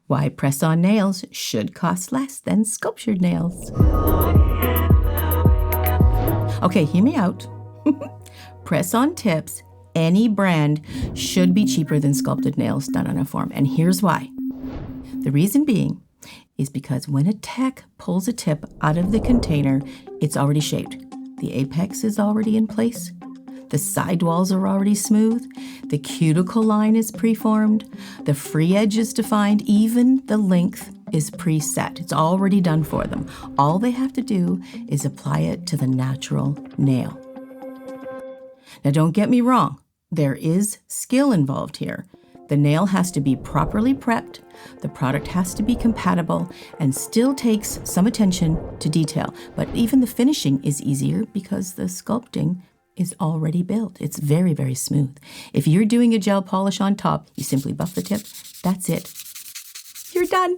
Why press-on nails should cost less than sculptured nails. Okay, hear me out. Press-on tips, any brand, should be cheaper than sculpted nails done on a form. And here's why. The reason being is because when a tech pulls a tip out of the container, it's already shaped. The apex is already in place. The sidewalls are already smooth. The cuticle line is preformed. The free edge is defined. Even the length is preset. It's already done for them. All they have to do is apply it to the natural nail. Now, don't get me wrong. There is skill involved here. The nail has to be properly prepped, the product has to be compatible, and still takes some attention to detail. But even the finishing is easier because the sculpting is already built. It's very, very smooth. If you're doing a gel polish on top, you simply buff the tip, that's it. You're done,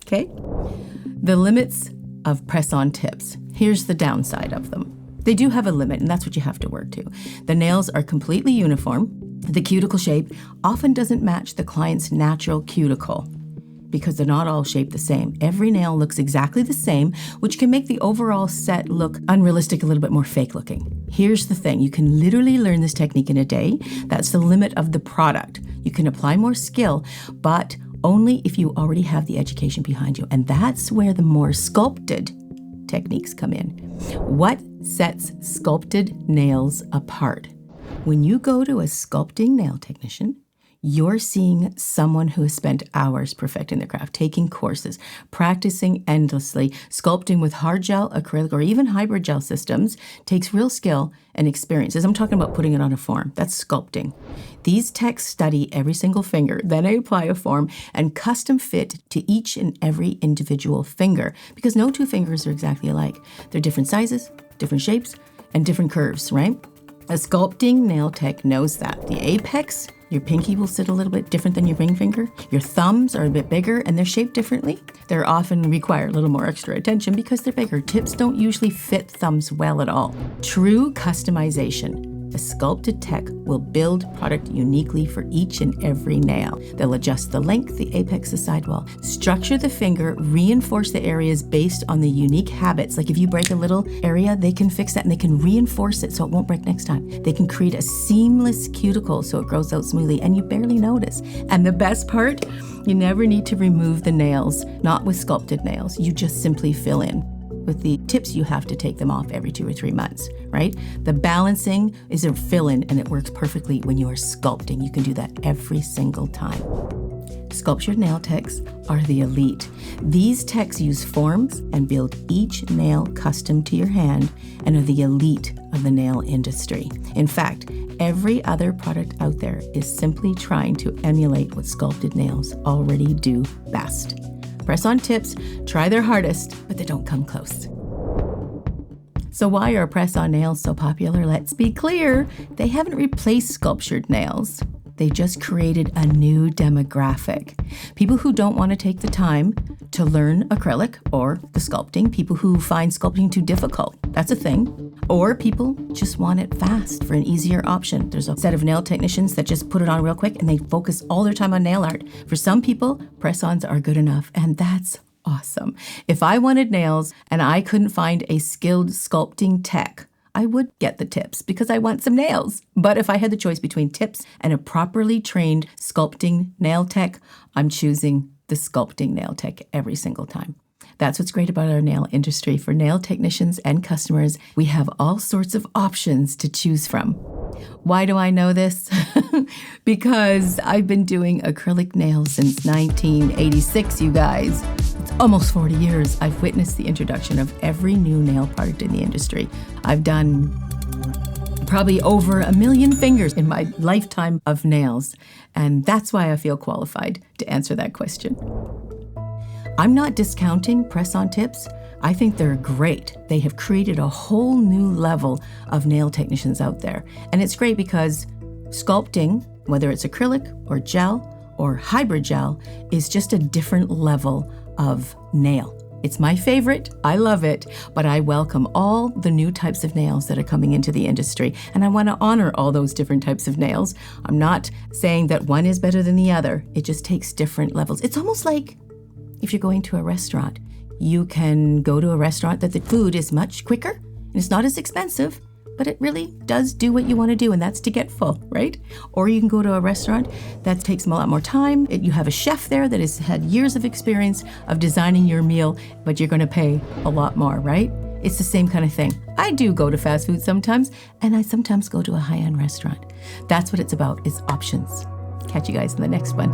okay? The limits of press-on tips. Here's the downside of them. They do have a limit, and that's what you have to work to. The nails are completely uniform. The cuticle shape often doesn't match the client's natural cuticle because they're not all shaped the same. Every nail looks exactly the same, which can make the overall set look unrealistic, a little bit more fake looking. Here's the thing, you can literally learn this technique in a day. That's the limit of the product. You can apply more skill, but only if you already have the education behind you. And that's where the more sculpted techniques come in. What sets sculpted nails apart? When you go to a sculpting nail technician, you're seeing someone who has spent hours perfecting their craft, taking courses, practicing endlessly. Sculpting with hard gel, acrylic, or even hybrid gel systems takes real skill and experience. As I'm talking about putting it on a form, that's sculpting. These techs study every single finger, then I apply a form and custom fit to each and every individual finger because no two fingers are exactly alike. They're different sizes, different shapes, and different curves, right? A sculpting nail tech knows that. The apex, your pinky will sit a little bit different than your ring finger. Your thumbs are a bit bigger and they're shaped differently. They're often require a little more extra attention because they're bigger. Tips don't usually fit thumbs well at all. True customization. A sculpted tech will build product uniquely for each and every nail. They'll adjust the length, the apex, the sidewall, structure the finger, reinforce the areas based on the unique habits. Like if you break a little area, they can fix that and they can reinforce it so it won't break next time. They can create a seamless cuticle so it grows out smoothly and you barely notice. And the best part, you never need to remove the nails, not with sculpted nails. You just simply fill in. With the tips, you have to take them off every 2 or 3 months, right? The balancing is a fill-in and it works perfectly when you are sculpting. You can do that every single time. Sculptured nail techs are the elite. These techs use forms and build each nail custom to your hand and are the elite of the nail industry. In fact, every other product out there is simply trying to emulate what sculpted nails already do best. Press-on tips try their hardest, but they don't come close. So why are press-on nails so popular? Let's be clear, they haven't replaced sculptured nails. They just created a new demographic. People who don't want to take the time to learn acrylic or the sculpting, people who find sculpting too difficult, that's a thing. Or people just want it fast for an easier option. There's a set of nail technicians that just put it on real quick and they focus all their time on nail art. For some people, press-ons are good enough, and that's awesome. If I wanted nails and I couldn't find a skilled sculpting tech, I would get the tips because I want some nails. But if I had the choice between tips and a properly trained sculpting nail tech, I'm choosing the sculpting nail tech every single time. That's what's great about our nail industry. For nail technicians and customers, we have all sorts of options to choose from. Why do I know this? Because I've been doing acrylic nails since 1986, you guys. It's almost 40 years. I've witnessed the introduction of every new nail product in the industry. I've done probably over 1 million fingers in my lifetime of nails, and that's why I feel qualified to answer that question. I'm not discounting press-on tips. I think they're great. They have created a whole new level of nail technicians out there. And it's great because sculpting, whether it's acrylic or gel or hybrid gel, is just a different level of nail. It's my favorite. I love it. But I welcome all the new types of nails that are coming into the industry. And I want to honor all those different types of nails. I'm not saying that one is better than the other. It just takes different levels. It's almost like if you're going to a restaurant. You can go to a restaurant that the food is much quicker and it's not as expensive, but it really does do what you want to do, and that's to get full, right? Or you can go to a restaurant that takes a lot more time. You have a chef there that has had years of experience of designing your meal, but you're going to pay a lot more, right? It's the same kind of thing. I do go to fast food sometimes, and I sometimes go to a high-end restaurant. That's what it's about, is options. Catch you guys in the next one.